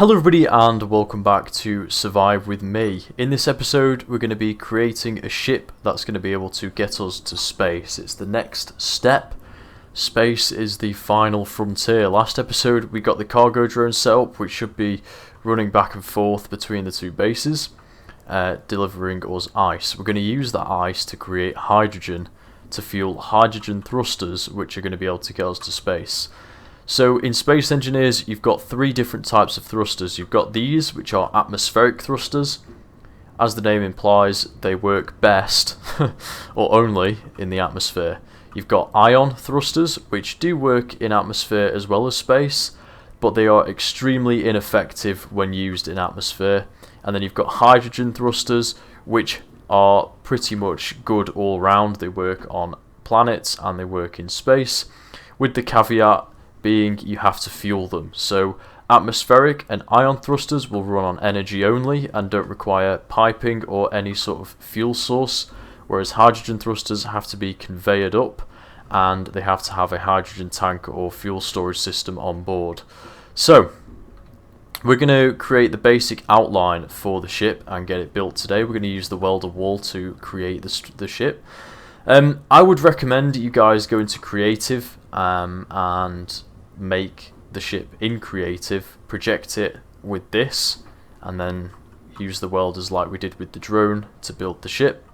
Hello everybody and welcome back to Survive with me. In this episode we're going to be creating a ship that's going to be able to get us to space. It's the next step. Space is the final frontier. Last episode we got the cargo drone set up, which should be running back and forth between the two bases, delivering us ice. We're going to use that ice to create hydrogen to fuel hydrogen thrusters, which are going to be able to get us to space. So in Space Engineers you've got three different types of thrusters. You've got these, which are atmospheric thrusters. As the name implies, they work best or only in the atmosphere. You've got ion thrusters, which do work in atmosphere as well as space, but they are extremely ineffective when used in atmosphere. And then you've got hydrogen thrusters, which are pretty much good all round. They work on planets and they work in space, with the caveat being you have to fuel them. So atmospheric and ion thrusters will run on energy only and don't require piping or any sort of fuel source, whereas hydrogen thrusters have to be conveyed up and they have to have a hydrogen tank or fuel storage system on board. So we're going to create the basic outline for the ship and get it built today. We're going to use the welder wall to create the ship. I would recommend you guys go into creative and make the ship in creative, project it with this, and then use the welders like we did with the drone to build the ship.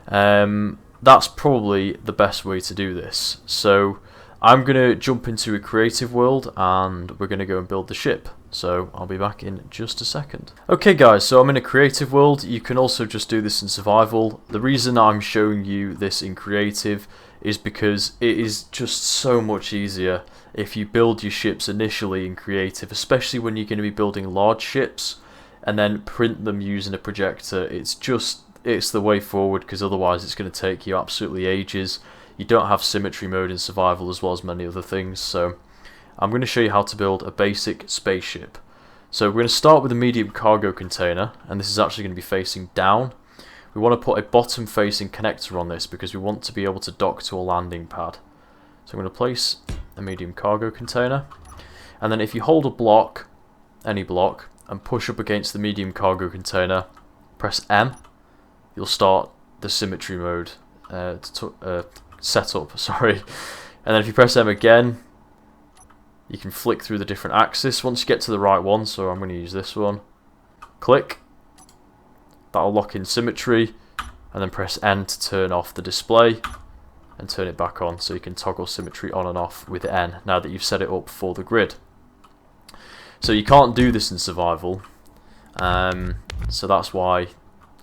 That's probably the best way to do this. So I'm going to jump into a creative world and we're going to go and build the ship. So I'll be back in just a second. Okay guys, so I'm in a creative world. You can also just do this in survival. The reason I'm showing you this in creative is because it is just so much easier if you build your ships initially in creative, especially when you're going to be building large ships and then print them using a projector. It's the way forward, because otherwise it's going to take you absolutely ages. You don't have symmetry mode in survival as well as many other things. So I'm going to show you how to build a basic spaceship. So we're going to start with a medium cargo container, and this is actually going to be facing down. We want to put a bottom facing connector on this because we want to be able to dock to a landing pad. So I'm going to place a medium cargo container, and then if you hold a block, any block, and push up against the medium cargo container, press M, you'll start the symmetry mode setup, sorry. And then if you press M again, you can flick through the different axes. Once you get to the right one, so I'm going to use this one, click, that'll lock in symmetry, and then press N to turn off the display and turn it back on, so you can toggle symmetry on and off with N now that you've set it up for the grid. So you can't do this in survival, so that's why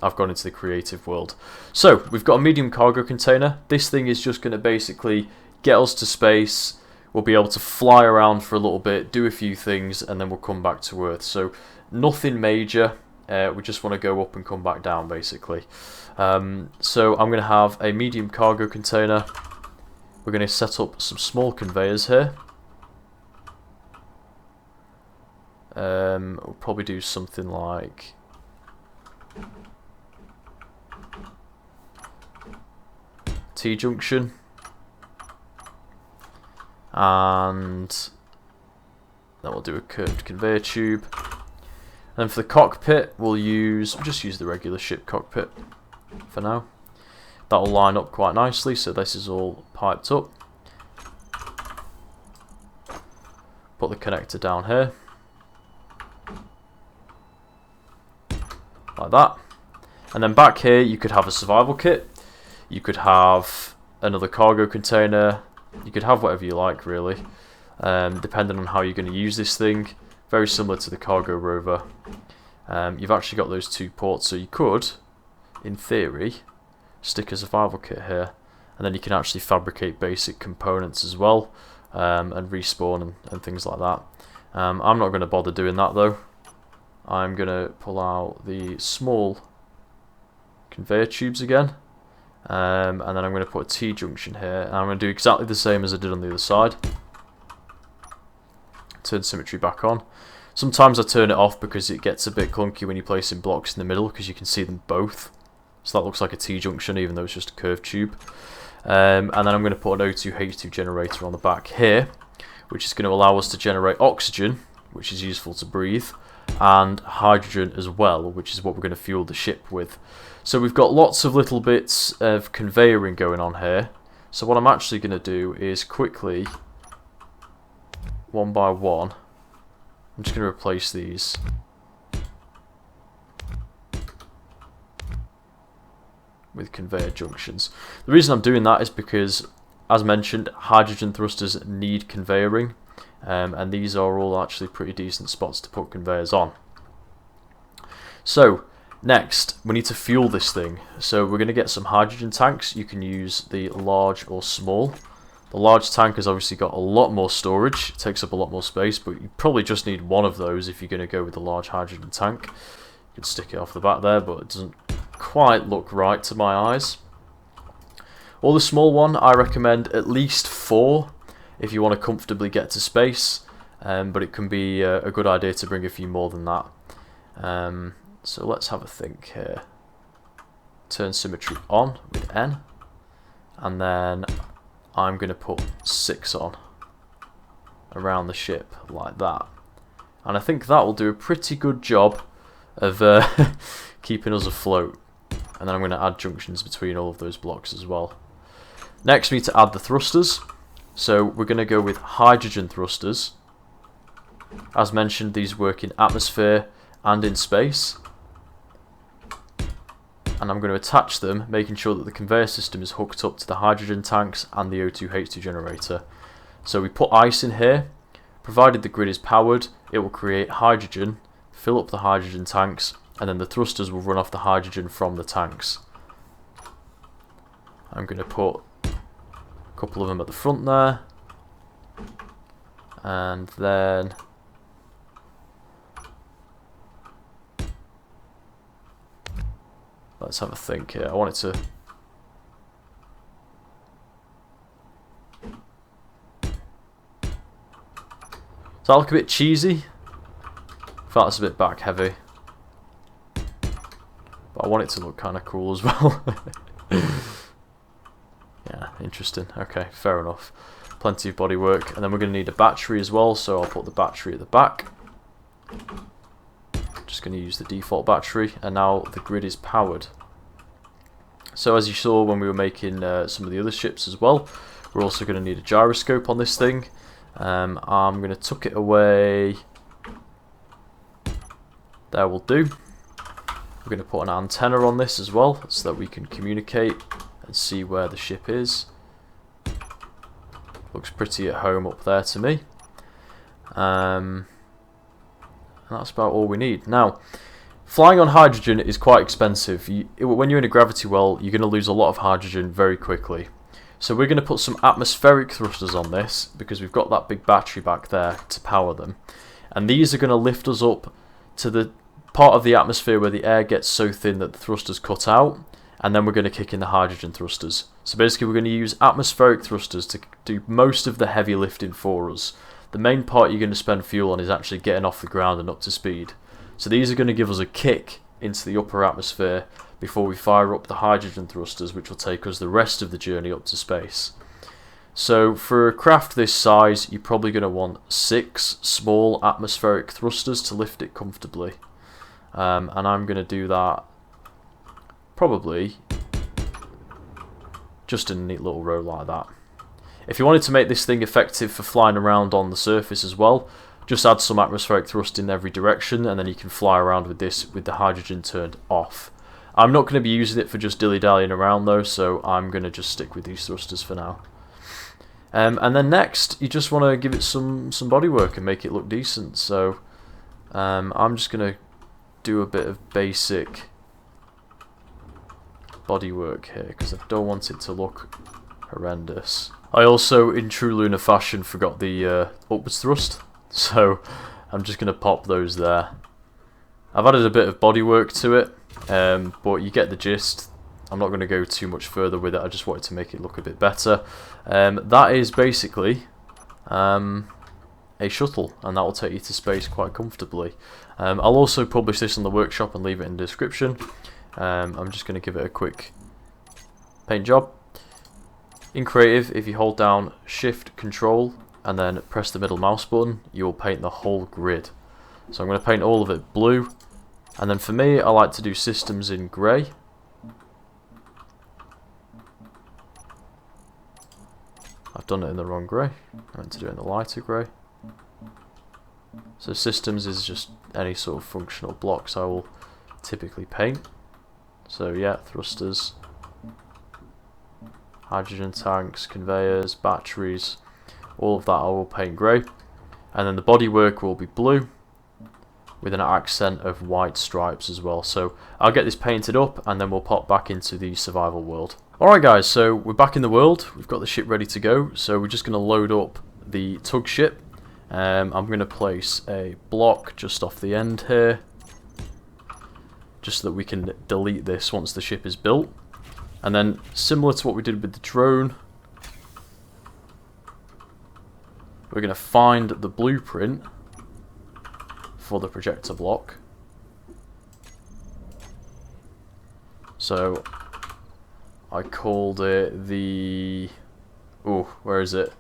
I've gone into the creative world. So we've got a medium cargo container. This thing is just going to basically get us to space. We'll be able to fly around for a little bit, do a few things, and then we'll come back to Earth. So nothing major. We just want to go up and come back down, basically. So I'm going to have a medium cargo container. We're going to set up some small conveyors here. We'll probably do something like T-junction. And then we'll do a curved conveyor tube. And then for the cockpit, we'll just use the regular ship cockpit for now. That'll line up quite nicely, so this is all piped up. Put the connector down here, like that. And then back here, you could have a survival kit. You could have another cargo container. You could have whatever you like, really, depending on how you're going to use this thing. Very similar to the cargo rover. You've actually got those two ports, so you could, in theory, stick a survival kit here, and then you can actually fabricate basic components as well, and respawn and things like that. I'm not going to bother doing that though. I'm going to pull out the small conveyor tubes again, and then I'm going to put a T-junction here, and I'm going to do exactly the same as I did on the other side. Turn symmetry back on. Sometimes I turn it off because it gets a bit clunky when you're placing blocks in the middle, because you can see them both. So that looks like a T-junction even though it's just a curved tube. And then I'm going to put an O2H2 generator on the back here, which is going to allow us to generate oxygen, which is useful to breathe, and hydrogen as well, which is what we're going to fuel the ship with. So we've got lots of little bits of conveyoring going on here. So what I'm actually going to do is quickly, one by one, I'm just going to replace these. With conveyor junctions. The reason I'm doing that is because, as mentioned, hydrogen thrusters need conveyoring, and these are all actually pretty decent spots to put conveyors on. So next we need to fuel this thing, so we're going to get some hydrogen tanks. You can use the large or small. The large tank has obviously got a lot more storage, it takes up a lot more space, but you probably just need one of those if you're going to go with the large hydrogen tank. You can stick it off the back there, but it doesn't quite look right to my eyes. Or the small one, I recommend at least 4 if you want to comfortably get to space, but it can be a good idea to bring a few more than that. So let's have a think here. Turn symmetry on with N, and then I'm going to put 6 on around the ship like that, and I think that will do a pretty good job of keeping us afloat. And then I'm going to add junctions between all of those blocks as well. Next we need to add the thrusters. So we're going to go with hydrogen thrusters. As mentioned, these work in atmosphere and in space. And I'm going to attach them, making sure that the conveyor system is hooked up to the hydrogen tanks and the O2H2 generator. So we put ice in here. Provided the grid is powered, it will create hydrogen, fill up the hydrogen tanks, and then the thrusters will run off the hydrogen from the tanks. I'm going to put a couple of them at the front there, and then let's have a think here. I want it to does that look a bit cheesy? I felt it's a bit back heavy. But I want it to look kind of cool as well. Yeah, interesting. Okay, fair enough. Plenty of bodywork. And then we're going to need a battery as well, so I'll put the battery at the back. Just going to use the default battery, and now the grid is powered. So as you saw when we were making some of the other ships as well, we're also going to need a gyroscope on this thing. I'm going to tuck it away. There will do. We're going to put an antenna on this as well, so that we can communicate and see where the ship is. Looks pretty at home up there to me. And that's about all we need. Now, flying on hydrogen is quite expensive. When you're in a gravity well, you're going to lose a lot of hydrogen very quickly. So we're going to put some atmospheric thrusters on this, because we've got that big battery back there to power them. And these are going to lift us up to the part of the atmosphere where the air gets so thin that the thrusters cut out, and then we're going to kick in the hydrogen thrusters. So basically we're going to use atmospheric thrusters to do most of the heavy lifting for us. The main part you're going to spend fuel on is actually getting off the ground and up to speed. So these are going to give us a kick into the upper atmosphere before we fire up the hydrogen thrusters, which will take us the rest of the journey up to space. So for a craft this size, you're probably going to want 6 small atmospheric thrusters to lift it comfortably. And I'm going to do that probably just in a neat little row like that. If you wanted to make this thing effective for flying around on the surface as well, just add some atmospheric thrust in every direction, and then you can fly around with this with the hydrogen turned off. I'm not going to be using it for just dilly-dallying around though, so I'm going to just stick with these thrusters for now. And then next, you just want to give it some bodywork and make it look decent. So I'm just going to do a bit of basic bodywork here, because I don't want it to look horrendous. I also, in true lunar fashion, forgot the upwards thrust, so I'm just going to pop those there. I've added a bit of bodywork to it, but you get the gist. I'm not going to go too much further with it, I just wanted to make it look a bit better. That is basically a shuttle, and that will take you to space quite comfortably. I'll also publish this on the workshop and leave it in the description. I'm just going to give it a quick paint job. In Creative, if you hold down Shift Control and then press the middle mouse button, you will paint the whole grid. So I'm going to paint all of it blue. And then for me, I like to do systems in grey. I've done it in the wrong grey. I meant to do it in the lighter grey. So systems is just any sort of functional blocks I will typically paint. So yeah, thrusters, hydrogen tanks, conveyors, batteries, all of that I will paint grey. And then the bodywork will be blue with an accent of white stripes as well. So I'll get this painted up and then we'll pop back into the survival world. Alright guys, so we're back in the world. We've got the ship ready to go. So we're just going to load up the tug ship. I'm going to place a block just off the end here, just so that we can delete this once the ship is built. And then, similar to what we did with the drone, we're going to find the blueprint for the projector block. So I called it the... oh, where is it?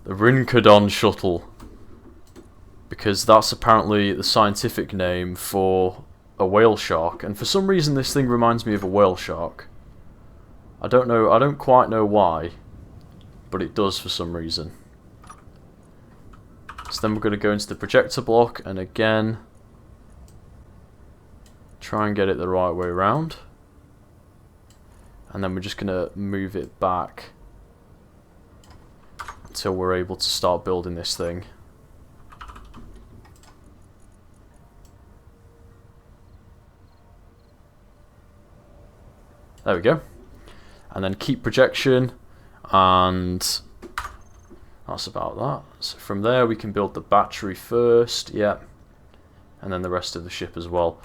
The Rincodon shuttle, because that's apparently the scientific name for a whale shark, and for some reason this thing reminds me of a whale shark. I don't quite know why, but it does for some reason. So then we're going to go into the projector block and again try and get it the right way around, and then we're just going to move it back until we're able to start building this thing. There we go. And then keep projection, and that's about that. So from there we can build the battery first, yeah, and then the rest of the ship as well.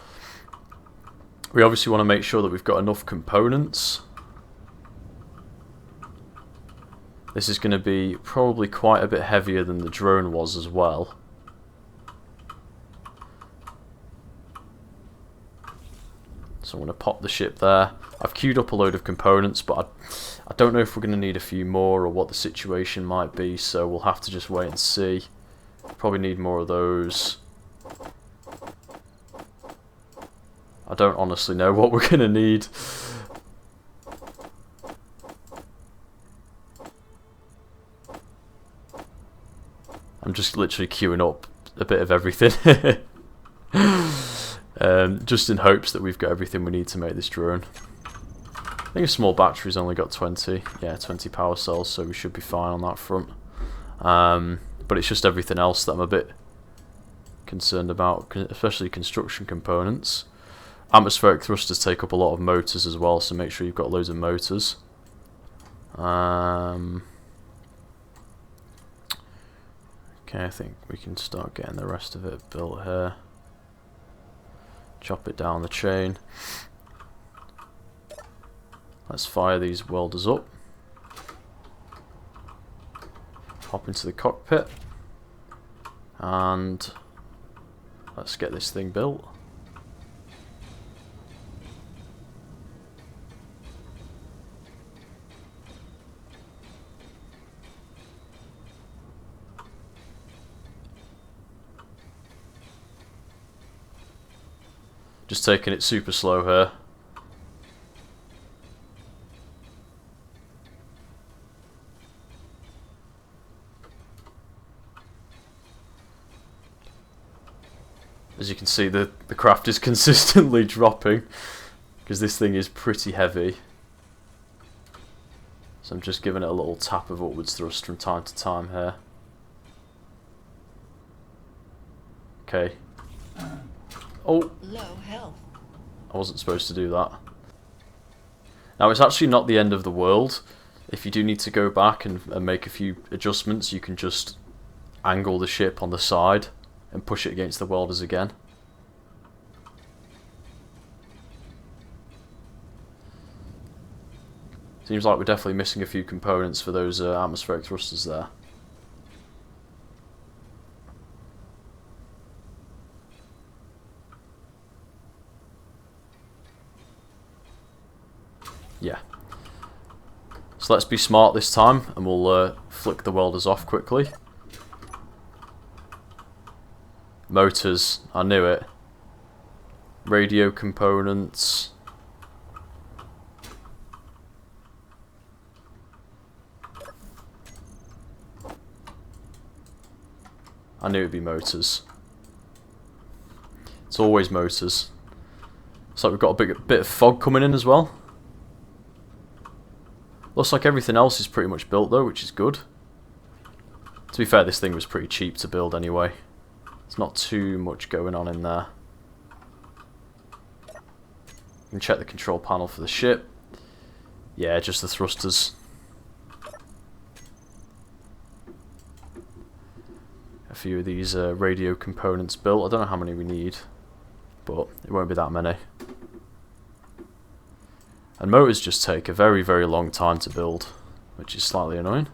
We obviously want to make sure that we've got enough components. This is going to be probably quite a bit heavier than the drone was as well. So I'm going to pop the ship there. I've queued up a load of components, but I don't know if we're going to need a few more or what the situation might be, so we'll have to just wait and see. Probably need more of those. I don't honestly know what we're going to need. I'm just literally queuing up a bit of everything. Just in hopes that we've got everything we need to make this drone. I think a small battery's only got 20. Yeah, 20 power cells, so we should be fine on that front. But it's just everything else that I'm a bit concerned about, especially construction components. Atmospheric thrusters take up a lot of motors as well, so make sure you've got loads of motors. Okay, I think we can start getting the rest of it built here. Chop it down the chain. Let's fire these welders up. Hop into the cockpit. And let's get this thing built. Just taking it super slow here. As you can see, the craft is consistently dropping because this thing is pretty heavy. So I'm just giving it a little tap of upwards thrust from time to time here. Okay. Oh, low health. I wasn't supposed to do that. Now it's actually not the end of the world. If you do need to go back and make a few adjustments, you can just angle the ship on the side and push it against the welders again. Seems like we're definitely missing a few components for those atmospheric thrusters there. Yeah. So let's be smart this time, and we'll flick the welders off quickly. Motors, I knew it. Radio components. I knew it'd be motors. It's always motors. Looks like we've got a bit of fog coming in as well. Looks like everything else is pretty much built though, which is good. To be fair, this thing was pretty cheap to build anyway. There's not too much going on in there. You can check the control panel for the ship. Yeah, just the thrusters. A few of these radio components built. I don't know how many we need, but it won't be that many. And motors just take a very, very long time to build, which is slightly annoying.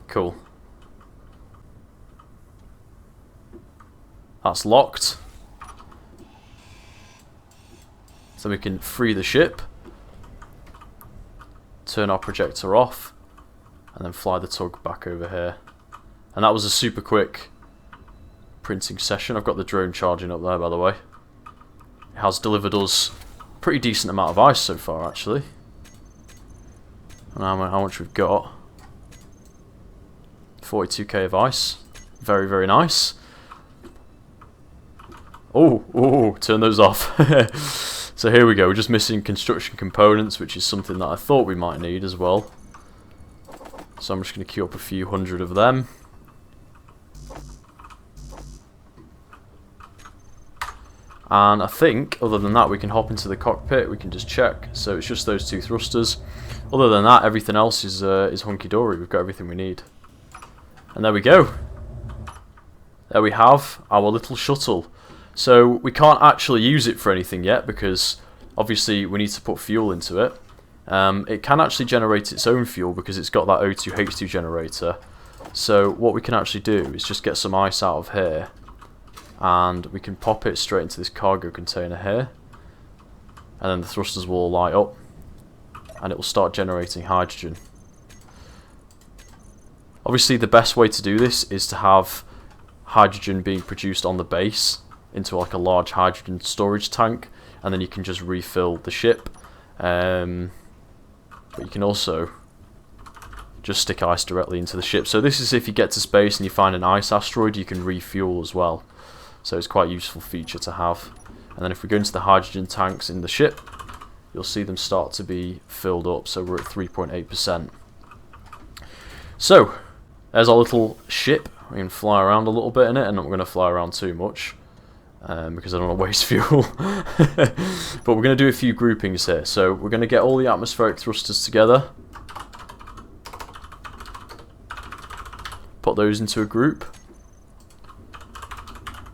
Cool. That's locked. So we can free the ship, turn our projector off, and then fly the tug back over here. And that was a super quick printing session. I've got the drone charging up there, by the way. It has delivered us a pretty decent amount of ice so far, actually. And how much we've got. 42k of ice. Very, very nice. Oh, turn those off. So here we go. We're just missing construction components, which is something that I thought we might need as well. So I'm just going to queue up a few hundred of them. And I think, other than that, we can hop into the cockpit. We can just check. So it's just those two thrusters. Other than that, everything else is hunky-dory. We've got everything we need. And there we go. There we have our little shuttle. So we can't actually use it for anything yet because obviously we need to put fuel into it. It can actually generate its own fuel because it's got that O2H2 generator. So what we can actually do is just get some ice out of here and we can pop it straight into this cargo container here. And then the thrusters will light up and it will start generating hydrogen. Obviously the best way to do this is to have hydrogen being produced on the base into like a large hydrogen storage tank, and then you can just refill the ship. But you can also just stick ice directly into the ship. So this is if you get to space and you find an ice asteroid, you can refuel as well. So it's quite a useful feature to have. And then if we go into the hydrogen tanks in the ship, you'll see them start to be filled up. So we're at 3.8%. So there's our little ship. We can fly around a little bit in it, and I'm not going to fly around too much because I don't want to waste fuel. But we're going to do a few groupings here. So we're going to get all the atmospheric thrusters together, put those into a group.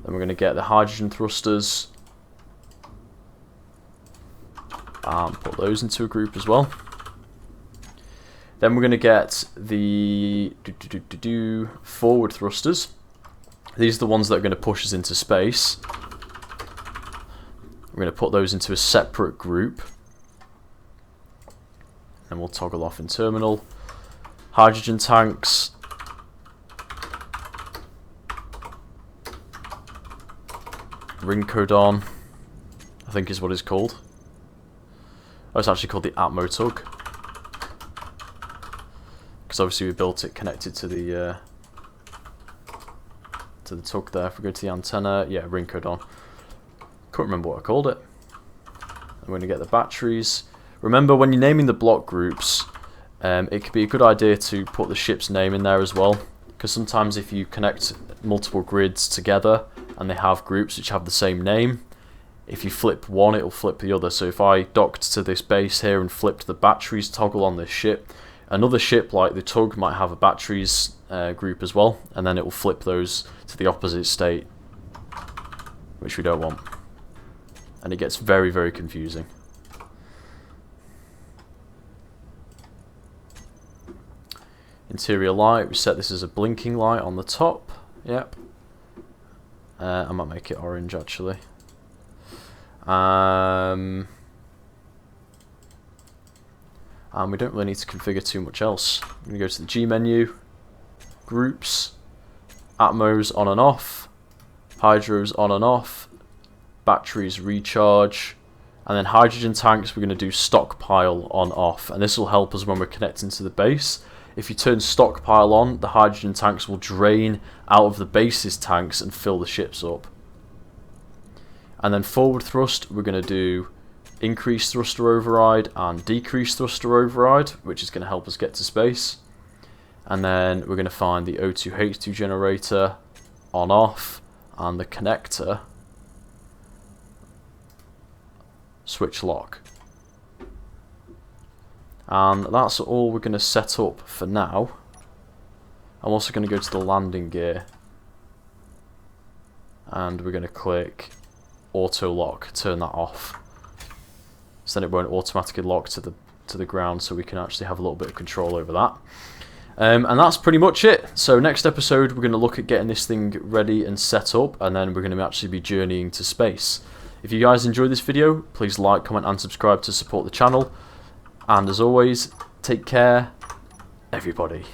Then we're going to get the hydrogen thrusters and put those into a group as well. Then we're going to get the forward thrusters. These are the ones that are going to push us into space. We're going to put those into a separate group. And we'll toggle off in terminal. Hydrogen tanks. Rincodon, I think is what it's called. Oh, it's actually called the Atmotug. Because obviously we built it connected to the tug there. If we go to the antenna, yeah, Rincodon. Can't remember what I called it. I'm going to get the batteries. Remember, when you're naming the block groups, it could be a good idea to put the ship's name in there as well. Because sometimes if you connect multiple grids together and they have groups which have the same name, if you flip one, it'll flip the other. So if I docked to this base here and flipped the batteries toggle on this ship, another ship like the tug might have a batteries group as well, and then it will flip those to the opposite state, which we don't want. And it gets very, very confusing. Interior light, we set this as a blinking light on the top. Yep. I might make it orange actually. And we don't really need to configure too much else. I'm going to go to the G menu, groups, Atmos on and off, hydros on and off, batteries recharge, and then hydrogen tanks we're going to do stockpile on off, and this will help us when we're connecting to the base. If you turn stockpile on, the hydrogen tanks will drain out of the base's tanks and fill the ships up. And then forward thrust, we're going to do increase thruster override and decrease thruster override, which is going to help us get to space. And then we're going to find the O2H2 generator on off and the connector switch lock. And that's all we're going to set up for now. I'm also going to go to the landing gear and we're going to click auto lock, turn that off, so then it won't automatically lock to the ground, so we can actually have a little bit of control over that. And that's pretty much it. So next episode we're going to look at getting this thing ready and set up, and then we're going to actually be journeying to space. If you guys enjoyed this video, please like, comment and subscribe to support the channel. And as always, take care, everybody.